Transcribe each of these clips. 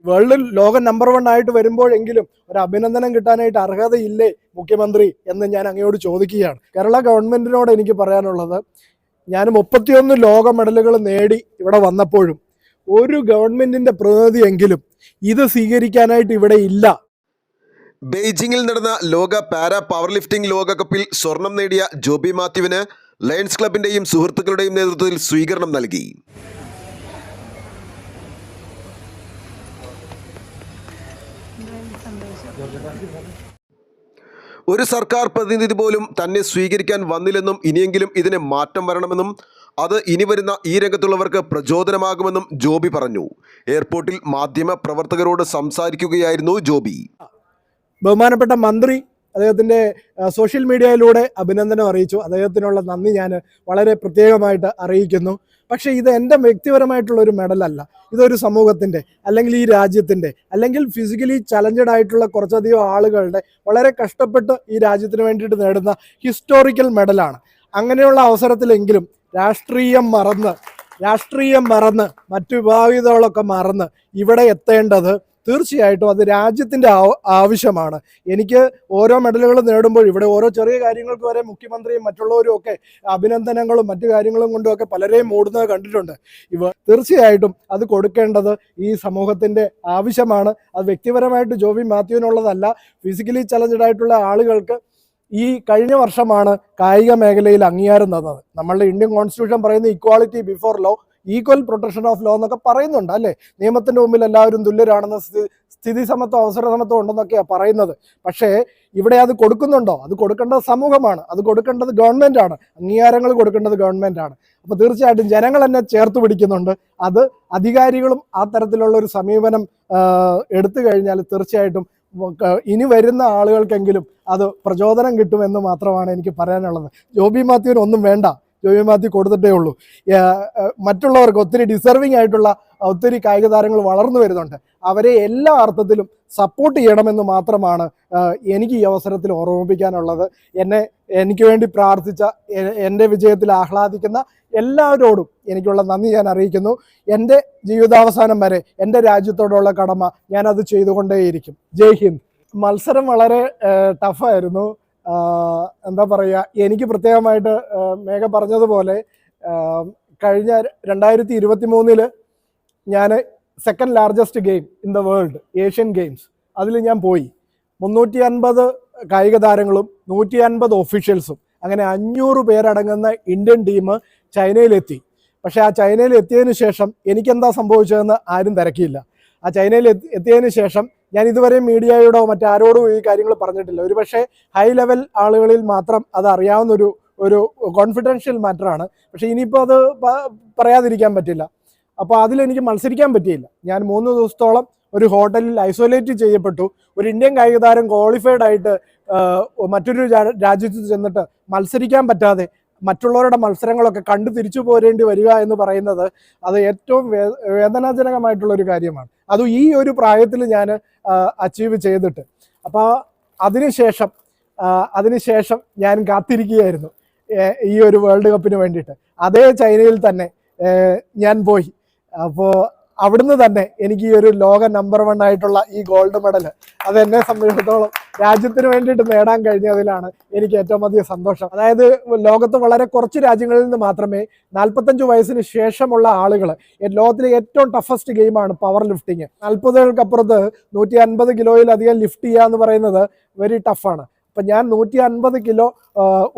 വേൾഡിൽ ലോകം നമ്പർ 1 ആയിട്ട് വരുമ്പോഴെങ്കിലും ഒരു അഭിനന്ദനം കിട്ടാനായിട്ട് അർഹതയില്ലേ മുഖ്യമന്ത്രി എന്ന് ഞാൻ അങ്ങയോട് ചോദിക്കുകയാണ്. കേരള ഗവൺമെന്റിനോട് എനിക്ക് പറയാനുള്ളത്, ഞാൻ 31 ലോക മെഡലുകൾ നേടി ഇവിടെ വന്നപ്പോഴും ഒരു ഗവൺമെന്റിന്റെ പ്രതിനിധിയെങ്കിലും ഇത് സ്വീകരിക്കാനായിട്ട് ഇവിടെ ഇല്ല. ബെയ്ജിങ്ങിൽ നടന്ന ലോക പാരാ പവർ ലിഫ്റ്റിംഗ് ലോകകപ്പിൽ സ്വർണം നേടിയ ജോബി മാത്യുവിന് ലയൺസ് ക്ലബിന്റെയും സുഹൃത്തുക്കളുടെയും നേതൃത്വത്തിൽ സ്വീകരണം നൽകി. ഒരു സർക്കാർ പ്രതിനിധി പോലും തന്നെ സ്വീകരിക്കാൻ വന്നില്ലെന്നും ഇനിയെങ്കിലും ഇതിന് മാറ്റം വരണമെന്നും അത് ഇനി വരുന്ന ഈ രംഗത്തുള്ളവർക്ക് പ്രചോദനമാകുമെന്നും ജോബി പറഞ്ഞു. എയർപോർട്ടിൽ മാധ്യമ പ്രവർത്തകരോട് സംസാരിക്കുകയായിരുന്നു ജോബി. ബഹുമാനപ്പെട്ട മന്ത്രി അദ്ദേഹത്തിൻ്റെ സോഷ്യൽ മീഡിയയിലൂടെ അഭിനന്ദനം അറിയിച്ചു. അദ്ദേഹത്തിനുള്ള നന്ദി ഞാൻ വളരെ പ്രത്യേകമായിട്ട് അറിയിക്കുന്നു. പക്ഷേ ഇത് എൻ്റെ വ്യക്തിപരമായിട്ടുള്ളൊരു മെഡലല്ല. ഇതൊരു സമൂഹത്തിൻ്റെ, അല്ലെങ്കിൽ ഈ രാജ്യത്തിൻ്റെ, അല്ലെങ്കിൽ ഫിസിക്കലി ചലഞ്ചഡ് ആയിട്ടുള്ള കുറച്ചധികം ആളുകളുടെ വളരെ കഷ്ടപ്പെട്ട് ഈ രാജ്യത്തിന് വേണ്ടിയിട്ട് നേടുന്ന ഹിസ്റ്റോറിക്കൽ മെഡലാണ്. അങ്ങനെയുള്ള അവസരത്തിലെങ്കിലും രാഷ്ട്രീയം മറന്ന് മറ്റു വിഭാഗീയതകളൊക്കെ മറന്ന് ഇവിടെ എത്തേണ്ടത് തീർച്ചയായിട്ടും അത് രാജ്യത്തിൻ്റെ ആവശ്യമാണ്. എനിക്ക് ഓരോ മെഡലുകൾ നേടുമ്പോൾ ഇവിടെ ഓരോ ചെറിയ കാര്യങ്ങൾക്ക് വരെ മുഖ്യമന്ത്രിയും മറ്റുള്ളവരും ഒക്കെ അഭിനന്ദനങ്ങളും മറ്റു കാര്യങ്ങളും കൊണ്ടുമൊക്കെ പലരെയും ഓടുന്നത് കണ്ടിട്ടുണ്ട്. തീർച്ചയായിട്ടും അത് കൊടുക്കേണ്ടത് ഈ സമൂഹത്തിൻ്റെ ആവശ്യമാണ്. അത് വ്യക്തിപരമായിട്ട് ജോബി മാത്യുവിനുള്ളതല്ല. ഫിസിക്കലി ചലഞ്ചഡ് ആയിട്ടുള്ള ആളുകൾക്ക് ഈ കഴിഞ്ഞ വർഷമാണ് കായിക മേഖലയിൽ അംഗീകാരം തന്നത്. നമ്മളുടെ ഇന്ത്യൻ കോൺസ്റ്റിറ്റ്യൂഷൻ പറയുന്ന equality before law, equal protection of law എന്നൊക്കെ പറയുന്നുണ്ട് അല്ലേ. നിയമത്തിൻ്റെ മുമ്പിൽ എല്ലാവരും തുല്യരാണെന്ന്, സ്ഥിതി സമത്വം അവസര സമത്വം ഉണ്ടെന്നൊക്കെയാണ് പറയുന്നത്. പക്ഷേ ഇവിടെ അത് കൊടുക്കുന്നുണ്ടോ? അത് കൊടുക്കേണ്ടത് സമൂഹമാണ്, അത് കൊടുക്കേണ്ടത് ഗവൺമെൻറ്റാണ്, അംഗീകാരങ്ങൾ കൊടുക്കേണ്ടത് ഗവൺമെൻറ്റാണ്. അപ്പോൾ തീർച്ചയായിട്ടും ജനങ്ങൾ എന്നെ ചേർത്ത് പിടിക്കുന്നുണ്ട്. അത് അധികാരികളും ആ തരത്തിലുള്ള ഒരു സമീപനം എടുത്തു കഴിഞ്ഞാൽ തീർച്ചയായിട്ടും ഇനി വരുന്ന ആളുകൾക്കെങ്കിലും അത് പ്രചോദനം കിട്ടുമെന്ന് മാത്രമാണ് എനിക്ക് പറയാനുള്ളത്. ജോബി മാത്യുവിന് ഒന്നും വേണ്ട, ജോബി മാത്യു കൊടുത്തിട്ടേ ഉള്ളൂ. മറ്റുള്ളവർക്ക് ഒത്തിരി ഡിസർവിങ് ആയിട്ടുള്ള ഒത്തിരി കായിക താരങ്ങൾ വളർന്നു വരുന്നുണ്ട്. അവരെ എല്ലാ അർത്ഥത്തിലും സപ്പോർട്ട് ചെയ്യണമെന്ന് മാത്രമാണ് എനിക്ക് ഈ അവസരത്തിൽ ഓർമ്മിപ്പിക്കാനുള്ളത്. എനിക്ക് വേണ്ടി പ്രാർത്ഥിച്ച, എൻ്റെ വിജയത്തിൽ ആഹ്ലാദിക്കുന്ന എല്ലാവരോടും എനിക്കുള്ള നന്ദി ഞാൻ അറിയിക്കുന്നു. എൻ്റെ ജീവിതാവസാനം വരെ എൻ്റെ രാജ്യത്തോടുള്ള കടമ ഞാനത് ചെയ്തുകൊണ്ടേയിരിക്കും. ജയ് ഹിന്ദ്. മത്സരം വളരെ ടഫായിരുന്നു. എന്താ പറയുക, എനിക്ക് പ്രത്യേകമായിട്ട് മേഘ പറഞ്ഞതുപോലെ കഴിഞ്ഞ 2023 ഞാൻ second largest game in the world, Asian games, അതിൽ ഞാൻ പോയി. 350 കായിക താരങ്ങളും 150 ഒഫീഷ്യൽസും, അങ്ങനെ 500 പേരടങ്ങുന്ന ഇന്ത്യൻ ടീം ചൈനയിലെത്തി. പക്ഷേ ആ ചൈനയിൽ എത്തിയതിന് ശേഷം എനിക്കെന്താ സംഭവിച്ചതെന്ന് ആരും തിരക്കിയില്ല. ആ ചൈനയിൽ എത്തിയതിന് ശേഷം ഞാൻ ഇതുവരെ മീഡിയയോടോ മറ്റാരോടോ ഈ കാര്യങ്ങൾ പറഞ്ഞിട്ടില്ല. ഒരുപക്ഷെ ഹൈ ലെവൽ ആളുകളിൽ മാത്രം അത് അറിയാവുന്ന ഒരു കോൺഫിഡൻഷ്യൽ മാറ്ററാണ്. പക്ഷേ ഇനിയിപ്പോൾ അത് പറയാതിരിക്കാൻ പറ്റില്ല. അപ്പോൾ അതിലെനിക്ക് മത്സരിക്കാൻ പറ്റിയില്ല. ഞാൻ 3 ദിവസത്തോളം ഒരു ഹോട്ടലിൽ ഐസൊലേറ്റ് ചെയ്യപ്പെട്ടു. ഒരു ഇന്ത്യൻ കായിക താരം ക്വാളിഫൈഡ് ആയിട്ട് മറ്റൊരു രാജ്യത്ത് ചെന്നിട്ട് മത്സരിക്കാൻ പറ്റാതെ മറ്റുള്ളവരുടെ മത്സരങ്ങളൊക്കെ കണ്ടു തിരിച്ചു പോരേണ്ടി വരിക എന്ന് പറയുന്നത് അത് ഏറ്റവും വേദനാജനകമായിട്ടുള്ളൊരു കാര്യമാണ്. അതും ഈ ഒരു പ്രായത്തിൽ ഞാൻ അച്ചീവ് ചെയ്തിട്ട്. അപ്പോൾ അതിനുശേഷം ഞാൻ കാത്തിരിക്കുകയായിരുന്നു ഈ ഒരു വേൾഡ് കപ്പിന് വേണ്ടിയിട്ട്. അതേ ചൈനയിൽ തന്നെ ഞാൻ പോയി. അപ്പോൾ അവിടുന്ന് തന്നെ എനിക്ക് ഈ ഒരു ലോക നമ്പർ 1 ആയിട്ടുള്ള ഈ ഗോൾഡ് മെഡൽ അതെന്നെ സംബന്ധിച്ചിടത്തോളം രാജ്യത്തിന് വേണ്ടിയിട്ട് നേടാൻ കഴിഞ്ഞതിലാണ് എനിക്ക് ഏറ്റവും അധികം സന്തോഷം. അതായത് ലോകത്ത് വളരെ കുറച്ച് രാജ്യങ്ങളിൽ നിന്ന് മാത്രമേ 45 വയസ്സിന് ശേഷമുള്ള ആളുകൾ, ലോകത്തിലെ ഏറ്റവും ടഫസ്റ്റ് ഗെയിമാണ് പവർ ലിഫ്റ്റിങ്. 40കപ്പുറത്ത് 150 കിലോയിലധികം ലിഫ്റ്റ് ചെയ്യുക എന്ന് പറയുന്നത് വെരി ടഫാണ്. അപ്പം ഞാൻ 150 കിലോ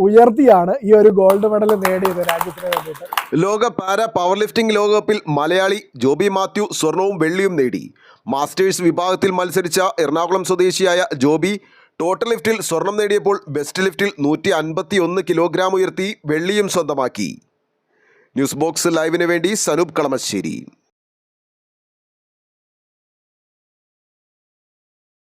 ഉയർത്തിയാണ് ഈ ഒരു ഗോൾഡ് മെഡൽ നേടിയത് രാജ്യത്തിന് വേണ്ടിയിട്ട്. ലോക പാരാ പവർ ലിഫ്റ്റിംഗ് ലോകകപ്പിൽ മലയാളി ജോബി മാത്യു സ്വർണവും വെള്ളിയും നേടി. മാസ്റ്റേഴ്സ് വിഭാഗത്തിൽ മത്സരിച്ച എറണാകുളം സ്വദേശിയായ ജോബി ടോട്ടൽ ലിഫ്റ്റിൽ സ്വർണം നേടിയപ്പോൾ ബെസ്റ്റ് ലിഫ്റ്റിൽ 151 കിലോഗ്രാം ഉയർത്തി വെള്ളിയും സ്വന്തമാക്കി. ന്യൂസ് ബോക്സ് ലൈവിന് വേണ്ടി സനൂപ് കളമശ്ശേരി.